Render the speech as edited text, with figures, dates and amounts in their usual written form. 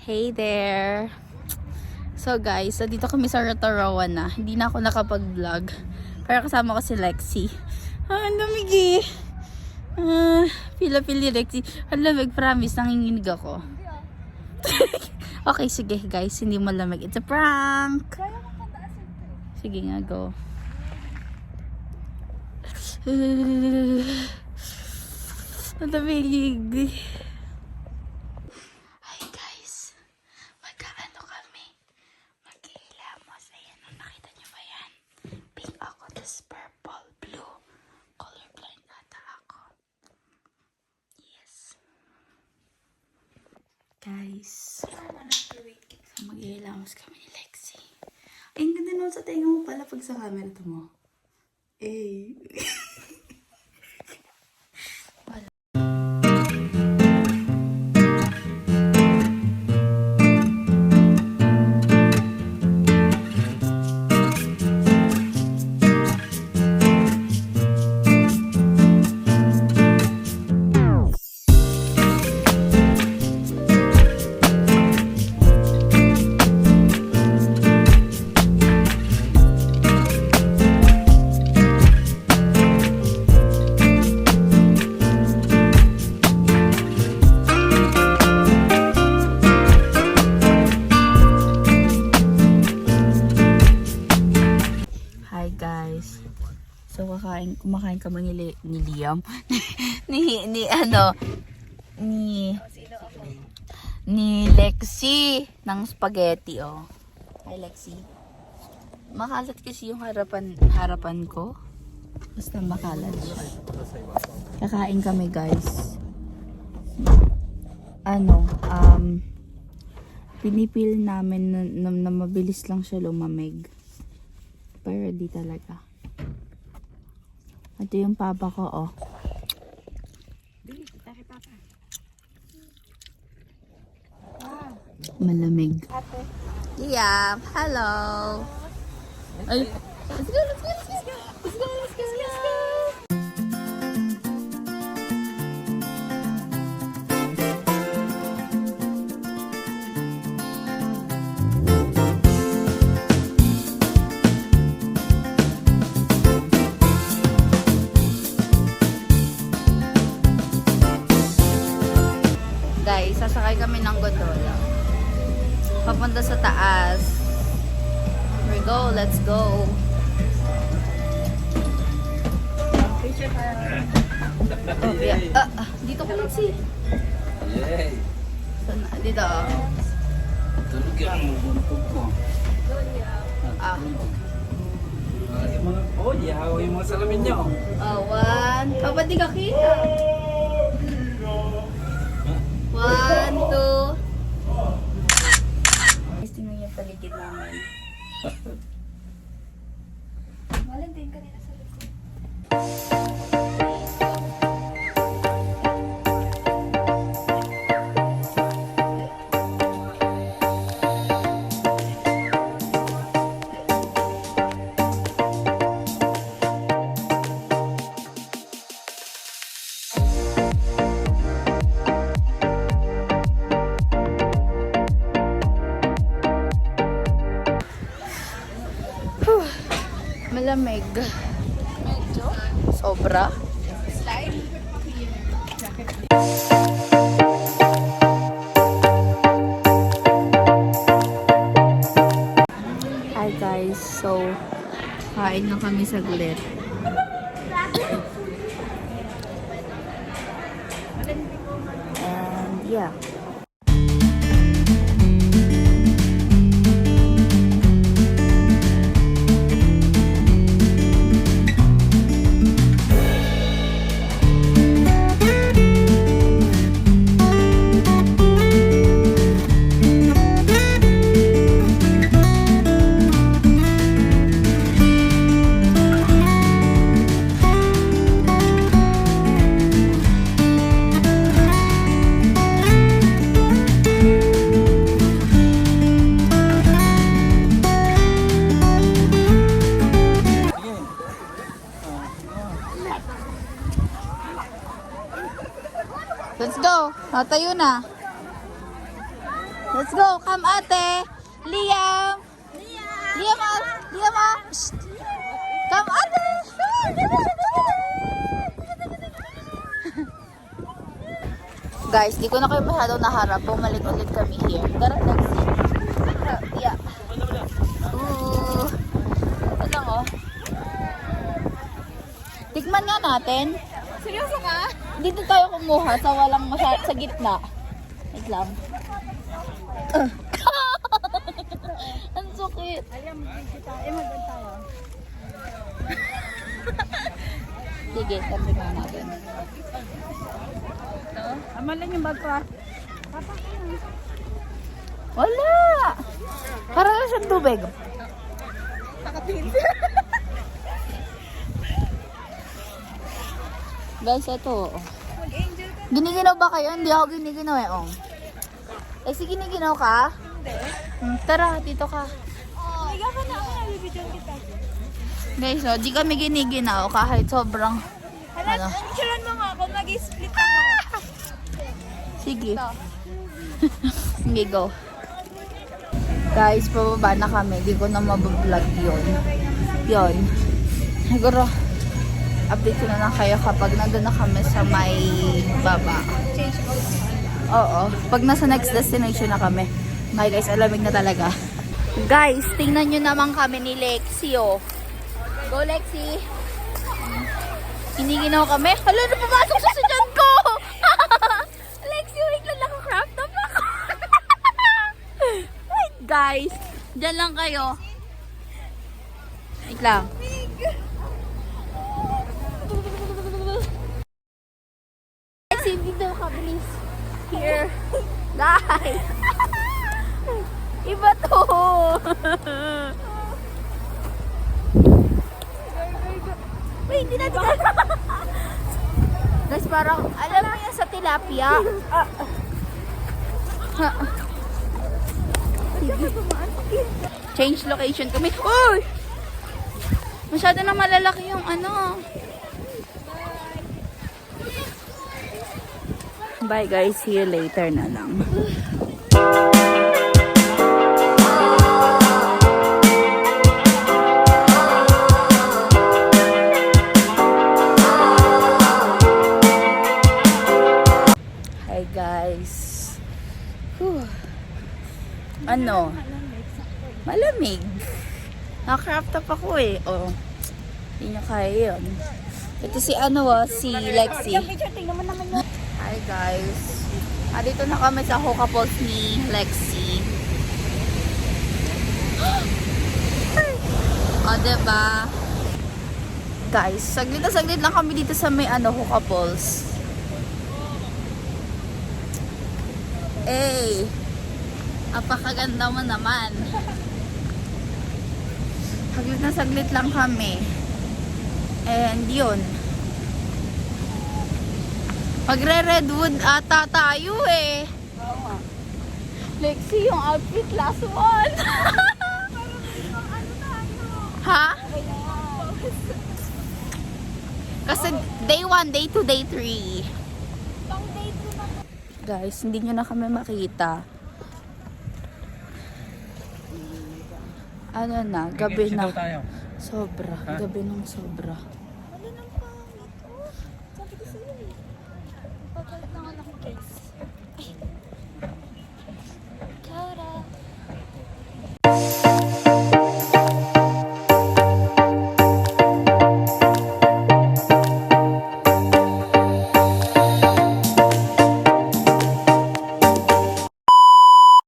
Hey there! So guys, dito kami sa Rotorua na. Hindi na ako nakapag-vlog. Pero kasama ko si Lexi. Ang lamig eh. Pila-pili Lexi. Ang lamig, promise, nanginginig ako. Okay, sige guys, hindi malamig. It's a prank! Sige nga, go. Ang lamig. Guys, mag-iilamos kami ni Lexi. Ay, ang ganda naman sa tenga mo pala pag sa camera to mo. Eh. So kumakain kami ni Liam. ni Lexi ng spaghetti, oh. Hi Lexi. Makalat kasi yung harapan ko. Basta makalat. Kakain kami, guys. Pinipil namin na mabilis lang siya lumamig. Pero di talaga. Ito yung papa ko, oh. Malamig. Yeah, hello. Ay, let's go. Guys, sasakay kami ng gondola papunta sa taas. Here we go, let's go. Dito ko lang si. Yay! Dito, oh. Tulog yan mo, buntog ko. Oh, yahaw yung mga salamin nyo. One. Ba't di ka kita? 1, 2. Tingnan yung paligid namin. Valentine kanina sa likod. Malamig. Medyo? Sobra. Slide. Hi guys. So, kain na kami saglit. And yeah. go. Tayo na. Let's go. Come, ate. Liam. Liam, Liam, Shh. Come, ate. Guys, di ko na kayo masyadong naharap. Bumalik ulit kami here. Tara, Lexi. Yeah. Ooh. Ito lang, oh. Tikman nga natin. Seryoso ka? Dito tayo kumuha sa walang sa gitna. Wait lang. Ang sukit. Ayan, magkita. Mag-on tayo. Sige, tingnan natin. Aman lang yung bag ko ah. Wala! Para lang siyang tubig. Nakatingin. Guys, ito. Mag-angel ka. Giniginaw ba kayo? Hindi ako giniginaw eh. Oh. Eh, sige, giniginaw ka? Tara, dito ka. Liga ka na ako. Nabibidyon kita. Guys, oh, di kami giniginaw kahit sobrang ano. Picturean mo nga ako. Mag-split ako. Sige. Sige, go. Guys, pababa na kami. Di ko na mabablog yun. Yun. Siguro, update ko na lang kayo kapag nandun na kami sa may baba. Change out. Oo. Pag nasa next destination na kami. Okay guys, alamig na talaga. Guys, tingnan nyo naman kami ni Lexi, oh. Go, Lexi. Hiniginaw kami. Hala, na pumasok siya sa dyan ko! Lexi, wait lang, naka-crop top ako. Wait, guys. Dyan lang kayo. Wait lang. Lexi, dito ka, bilis. Here. Guys. Iba to. Wait, hindi natin. Guys, parang, alam mo yan sa tilapia. Change location kami. Uy! Masyado na malalaki yung ano. Bye guys, see you later na lang. Hi guys. Whew. Ano? Malamig. Naka-crop top ako eh. Oh. Hindi nyo kaya yun. Ito si ano si Lexi. Yung picture, tingnan mo naman yun. Hi guys. Dito na kami sa Hoka Falls ni Lexi. O, diba? Guys, saglit na saglit lang kami dito sa may Hoka Falls. Eh, apakaganda mo naman. Saglit na saglit lang kami. And yun. Magre-redwood ata tayo eh. Lexi, yung outfit last one. Ha? Kasi day 1, day 2, day 3. Guys, hindi nyo na kami makita. Ano na, gabi na. Sobra. Gabi ng sobra.